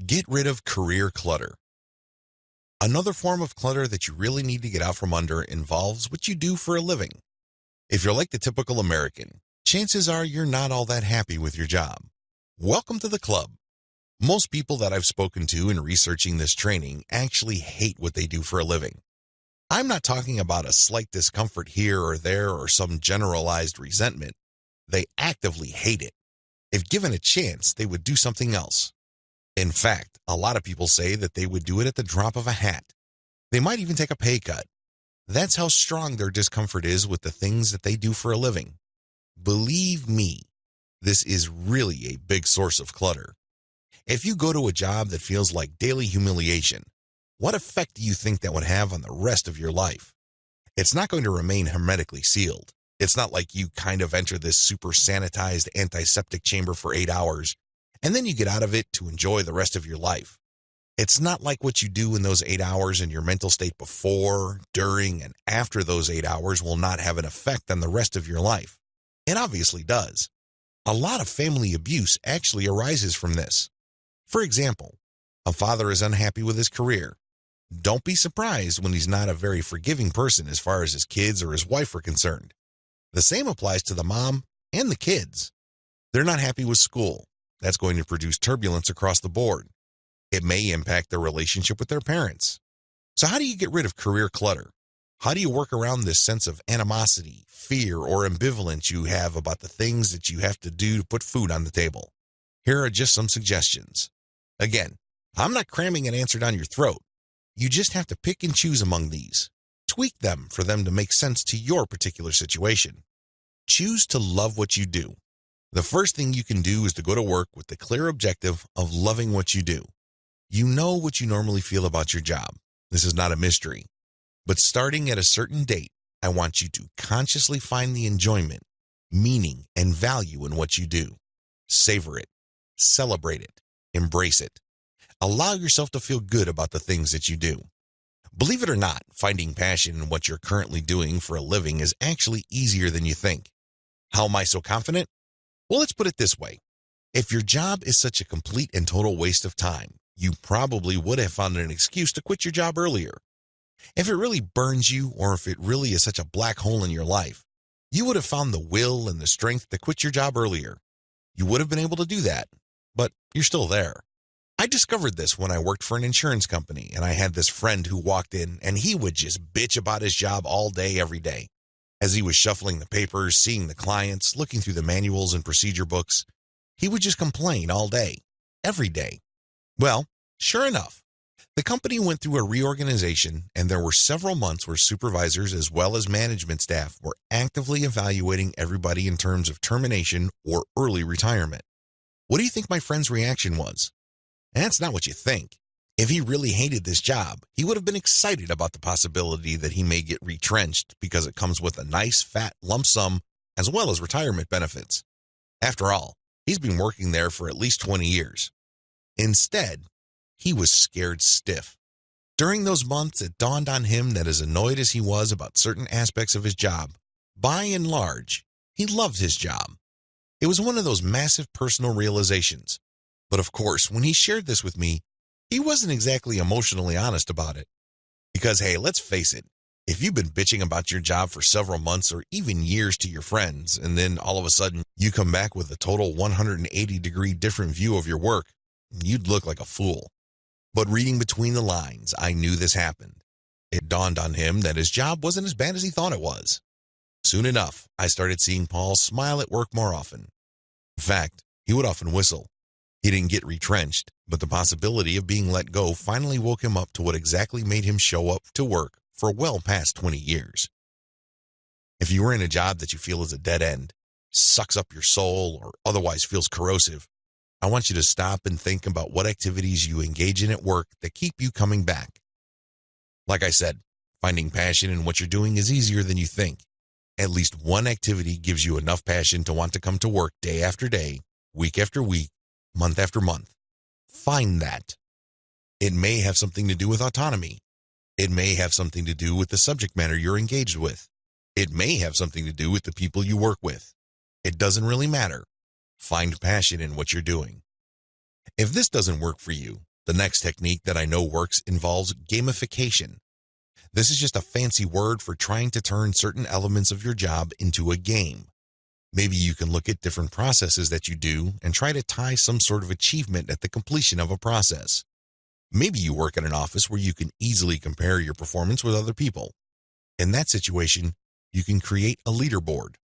Get rid of career clutter. Another form of clutter that you really need to get out from under involves what you do for a living. If you're like the typical American, chances are you're not all that happy with your job. Welcome to the club. Most people that I've spoken to in researching this training actually hate what they do for a living. I'm not talking about a slight discomfort here or there or some generalized resentment. They actively hate it. If given a chance, they would do something else. In fact, a lot of people say that they would do it at the drop of a hat. They might even take a pay cut. That's how strong their discomfort is with the things that they do for a living. Believe me, this is really a big source of clutter. If you go to a job that feels like daily humiliation, what effect do you think that would have on the rest of your life? It's not going to remain hermetically sealed. It's not like you kind of enter this super sanitized antiseptic chamber for 8 hours, and then you get out of it to enjoy the rest of your life. It's not like what you do in those 8 hours and your mental state before, during, and after those 8 hours will not have an effect on the rest of your life. It obviously does. A lot of family abuse actually arises from this. For example, a father is unhappy with his career. Don't be surprised when he's not a very forgiving person as far as his kids or his wife are concerned. The same applies to the mom and the kids. They're not happy with school. That's going to produce turbulence across the board. It may impact their relationship with their parents. So how do you get rid of career clutter? How do you work around this sense of animosity, fear, or ambivalence you have about the things that you have to do to put food on the table? Here are just some suggestions. Again, I'm not cramming an answer down your throat. You just have to pick and choose among these. Tweak them for them to make sense to your particular situation. Choose to love what you do. The first thing you can do is to go to work with the clear objective of loving what you do. You know what you normally feel about your job. This is not a mystery. But starting at a certain date, I want you to consciously find the enjoyment, meaning, and value in what you do. Savor it. Celebrate it. Embrace it. Allow yourself to feel good about the things that you do. Believe it or not, finding passion in what you're currently doing for a living is actually easier than you think. How am I so confident? Well, let's put it this way. If your job is such a complete and total waste of time, you probably would have found an excuse to quit your job earlier. If it really burns you, or if it really is such a black hole in your life, you would have found the will and the strength to quit your job earlier. You would have been able to do that, but you're still there. I discovered this when I worked for an insurance company, and I had this friend who walked in, and he would just bitch about his job all day, every day. As he was shuffling the papers, seeing the clients, looking through the manuals and procedure books, he would just complain all day, every day. Well, sure enough, the company went through a reorganization, and there were several months where supervisors as well as management staff were actively evaluating everybody in terms of termination or early retirement. What do you think my friend's reaction was? That's not what you think. If he really hated this job, he would have been excited about the possibility that he may get retrenched because it comes with a nice fat lump sum as well as retirement benefits. After all, he's been working there for at least 20 years. Instead, he was scared stiff. During those months, it dawned on him that as annoyed as he was about certain aspects of his job, by and large, he loved his job. It was one of those massive personal realizations. But of course, when he shared this with me, he wasn't exactly emotionally honest about it. Because, hey, let's face it, if you've been bitching about your job for several months or even years to your friends, and then all of a sudden you come back with a total 180-degree different view of your work, you'd look like a fool. But reading between the lines, I knew this happened. It dawned on him that his job wasn't as bad as he thought it was. Soon enough, I started seeing Paul smile at work more often. In fact, he would often whistle. He didn't get retrenched, but the possibility of being let go finally woke him up to what exactly made him show up to work for well past 20 years. If you are in a job that you feel is a dead end, sucks up your soul, or otherwise feels corrosive, I want you to stop and think about what activities you engage in at work that keep you coming back. Like I said, finding passion in what you're doing is easier than you think. At least one activity gives you enough passion to want to come to work day after day, week after week, month after month. Find that. It may have something to do with autonomy. It may have something to do with the subject matter you're engaged with. It may have something to do with the people you work with. It doesn't really matter. Find passion in what you're doing. If this doesn't work for you, The next technique that I know works involves gamification. This is just a fancy word for trying to turn certain elements of your job into a game. Maybe you can look at different processes that you do and try to tie some sort of achievement at the completion of a process. Maybe you work at an office where you can easily compare your performance with other people. In that situation, you can create a leaderboard.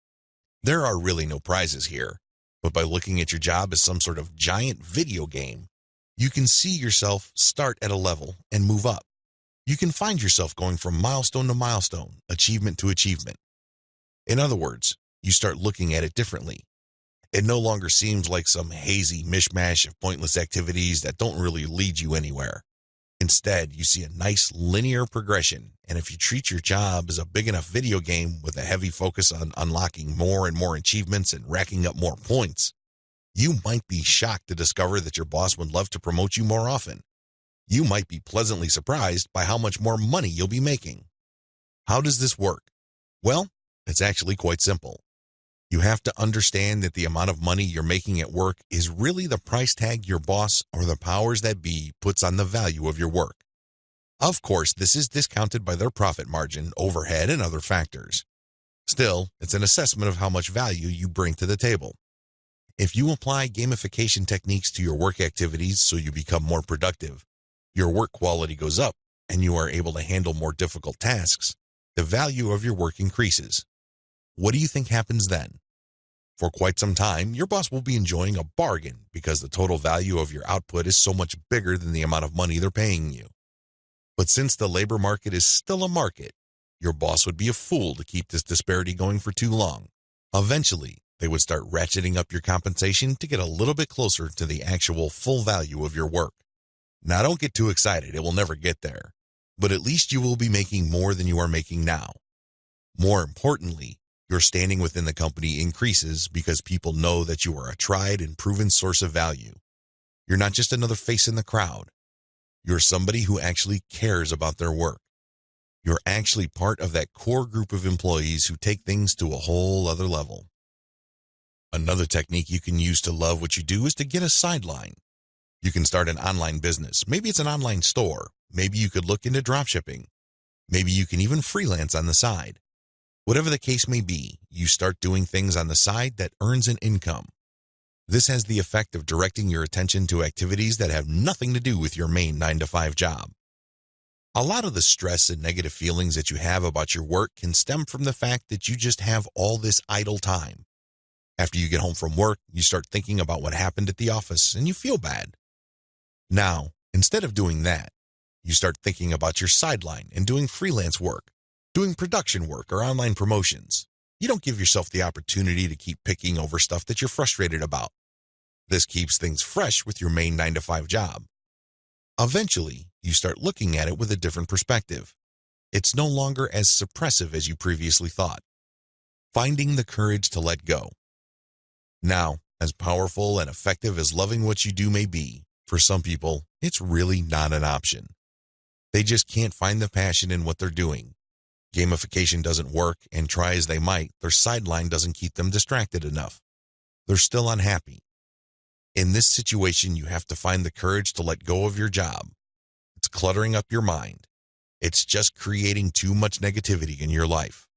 There are really no prizes here, but by looking at your job as some sort of giant video game, you can see yourself start at a level and move up. You can find yourself going from milestone to milestone, achievement to achievement. In other words, you start looking at it differently. It no longer seems like some hazy mishmash of pointless activities that don't really lead you anywhere. Instead, you see a nice linear progression, and if you treat your job as a big enough video game with a heavy focus on unlocking more and more achievements and racking up more points, you might be shocked to discover that your boss would love to promote you more often. You might be pleasantly surprised by how much more money you'll be making. How does this work? Well, it's actually quite simple. You have to understand that the amount of money you're making at work is really the price tag your boss or the powers that be puts on the value of your work. Of course, this is discounted by their profit margin, overhead, and other factors. Still, it's an assessment of how much value you bring to the table. If you apply gamification techniques to your work activities so you become more productive, your work quality goes up, and you are able to handle more difficult tasks, the value of your work increases. What do you think happens then? For quite some time, your boss will be enjoying a bargain because the total value of your output is so much bigger than the amount of money they're paying you. But since the labor market is still a market, your boss would be a fool to keep this disparity going for too long. Eventually, they would start ratcheting up your compensation to get a little bit closer to the actual full value of your work. Now, don't get too excited, it will never get there. But at least you will be making more than you are making now. More importantly, your standing within the company increases because people know that you are a tried and proven source of value. You're not just another face in the crowd. You're somebody who actually cares about their work. You're actually part of that core group of employees who take things to a whole other level. Another technique you can use to love what you do is to get a sideline. You can start an online business. Maybe it's an online store. Maybe you could look into dropshipping. Maybe you can even freelance on the side. Whatever the case may be, you start doing things on the side that earns an income. This has the effect of directing your attention to activities that have nothing to do with your main 9-to-5 job. A lot of the stress and negative feelings that you have about your work can stem from the fact that you just have all this idle time. After you get home from work, you start thinking about what happened at the office and you feel bad. Now, instead of doing that, you start thinking about your sideline and doing freelance work, doing production work or online promotions. You don't give yourself the opportunity to keep picking over stuff that you're frustrated about. This keeps things fresh with your main 9-to-5 job. Eventually, you start looking at it with a different perspective. It's no longer as suppressive as you previously thought. Finding the courage to let go. Now, as powerful and effective as loving what you do may be, for some people, it's really not an option. They just can't find the passion in what they're doing. Gamification doesn't work, and try as they might, their sideline doesn't keep them distracted enough. They're still unhappy. In this situation, you have to find the courage to let go of your job. It's cluttering up your mind. It's just creating too much negativity in your life.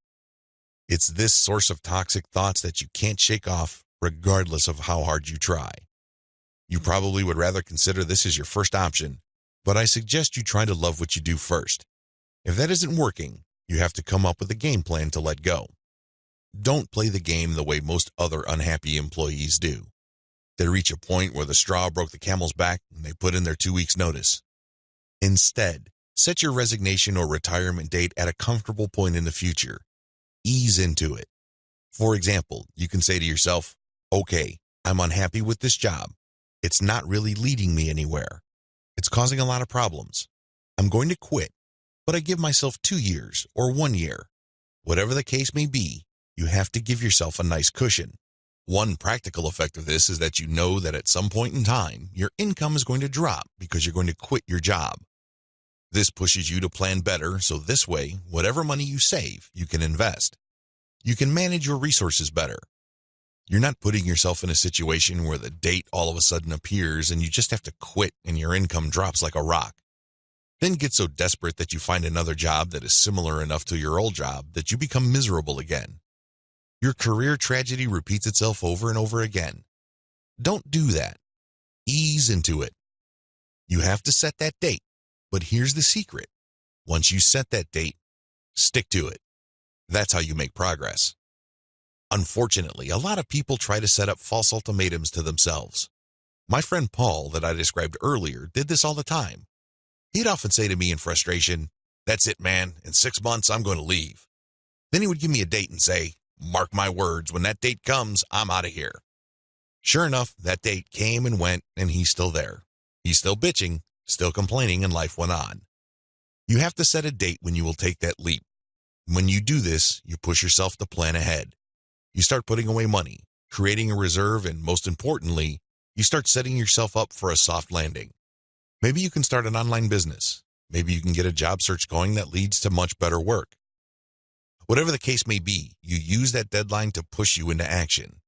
It's this source of toxic thoughts that you can't shake off, regardless of how hard you try. You probably would rather consider this as your first option, but I suggest you try to love what you do first. If that isn't working, you have to come up with a game plan to let go. Don't play the game the way most other unhappy employees do. They reach a point where the straw broke the camel's back and they put in their 2 weeks' notice. Instead, set your resignation or retirement date at a comfortable point in the future. Ease into it. For example, you can say to yourself, okay, I'm unhappy with this job. It's not really leading me anywhere. It's causing a lot of problems. I'm going to quit, but I give myself 2 years or 1 year. Whatever the case may be, you have to give yourself a nice cushion. One practical effect of this is that you know that at some point in time, your income is going to drop because you're going to quit your job. This pushes you to plan better, so this way, whatever money you save, you can invest. You can manage your resources better. You're not putting yourself in a situation where the date all of a sudden appears and you just have to quit and your income drops like a rock. Then get so desperate that you find another job that is similar enough to your old job that you become miserable again. Your career tragedy repeats itself over and over again. Don't do that. Ease into it. You have to set that date, but here's the secret. Once you set that date, stick to it. That's how you make progress. Unfortunately, a lot of people try to set up false ultimatums to themselves. My friend Paul, that I described earlier, did this all the time. He'd often say to me in frustration, "That's it, man. In 6 months, I'm going to leave." Then he would give me a date and say, "Mark my words, when that date comes, I'm out of here." Sure enough, that date came and went, and he's still there. He's still bitching, still complaining, and life went on. You have to set a date when you will take that leap. When you do this, you push yourself to plan ahead. You start putting away money, creating a reserve, and most importantly, you start setting yourself up for a soft landing. Maybe you can start an online business. Maybe you can get a job search going that leads to much better work. Whatever the case may be, you use that deadline to push you into action.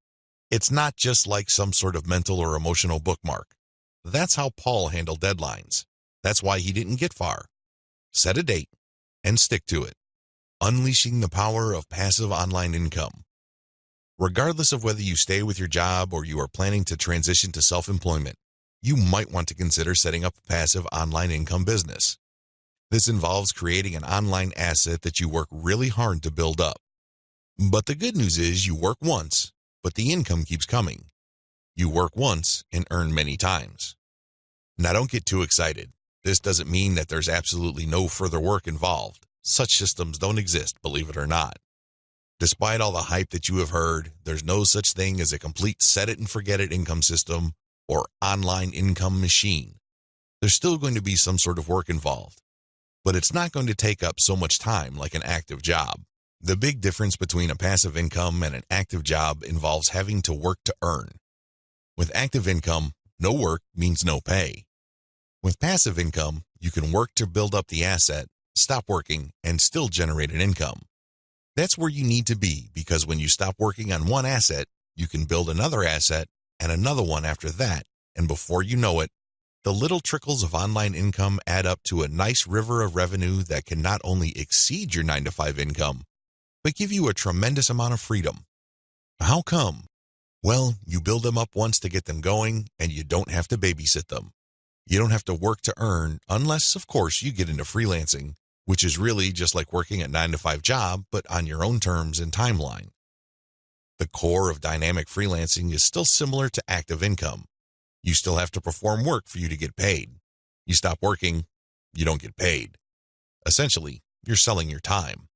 It's not just like some sort of mental or emotional bookmark. That's how Paul handled deadlines. That's why he didn't get far. Set a date and stick to it. Unleashing the power of passive online income. Regardless of whether you stay with your job or you are planning to transition to self-employment, you might want to consider setting up a passive online income business. This involves creating an online asset that you work really hard to build up. But the good news is you work once, but the income keeps coming. You work once and earn many times. Now don't get too excited. This doesn't mean that there's absolutely no further work involved. Such systems don't exist, believe it or not. Despite all the hype that you have heard, there's no such thing as a complete set-it-and-forget-it income system or online income machine. There's still going to be some sort of work involved, but it's not going to take up so much time like an active job. The big difference between a passive income and an active job involves having to work to earn. With active income, no work means no pay. With passive income, you can work to build up the asset, stop working, and still generate an income. That's where you need to be, because when you stop working on one asset, you can build another asset and another one after that, and before you know it, the little trickles of online income add up to a nice river of revenue that can not only exceed your 9-to-5 income, but give you a tremendous amount of freedom. How come? Well, you build them up once to get them going, and you don't have to babysit them. You don't have to work to earn, unless, of course, you get into freelancing, which is really just like working a 9-to-5 job, but on your own terms and timeline. The core of dynamic freelancing is still similar to active income. You still have to perform work for you to get paid. You stop working, you don't get paid. Essentially, you're selling your time.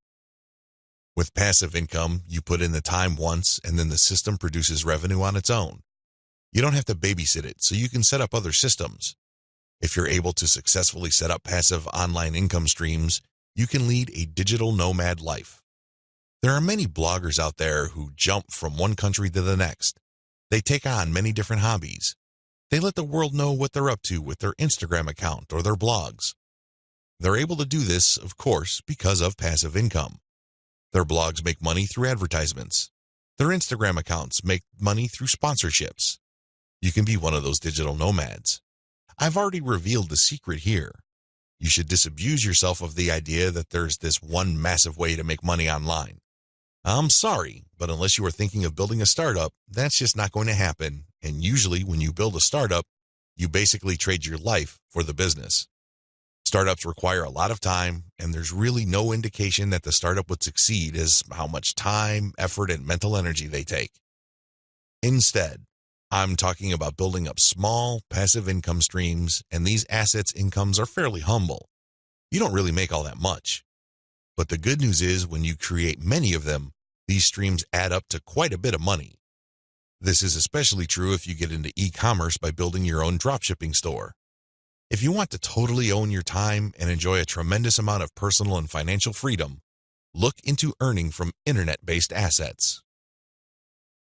With passive income, you put in the time once, and then the system produces revenue on its own. You don't have to babysit it, so you can set up other systems. If you're able to successfully set up passive online income streams, you can lead a digital nomad life. There are many bloggers out there who jump from one country to the next. They take on many different hobbies. They let the world know what they're up to with their Instagram account or their blogs. They're able to do this, of course, because of passive income. Their blogs make money through advertisements. Their Instagram accounts make money through sponsorships. You can be one of those digital nomads. I've already revealed the secret here. You should disabuse yourself of the idea that there's this one massive way to make money online. I'm sorry, but unless you are thinking of building a startup, that's just not going to happen. And usually when you build a startup, you basically trade your life for the business. Startups require a lot of time, and there's really no indication that the startup would succeed as how much time, effort, and mental energy they take. Instead, I'm talking about building up small, passive income streams, and these assets' incomes are fairly humble. You don't really make all that much. But the good news is when you create many of them, these streams add up to quite a bit of money. This is especially true if you get into e-commerce by building your own dropshipping store. If you want to totally own your time and enjoy a tremendous amount of personal and financial freedom, look into earning from internet-based assets.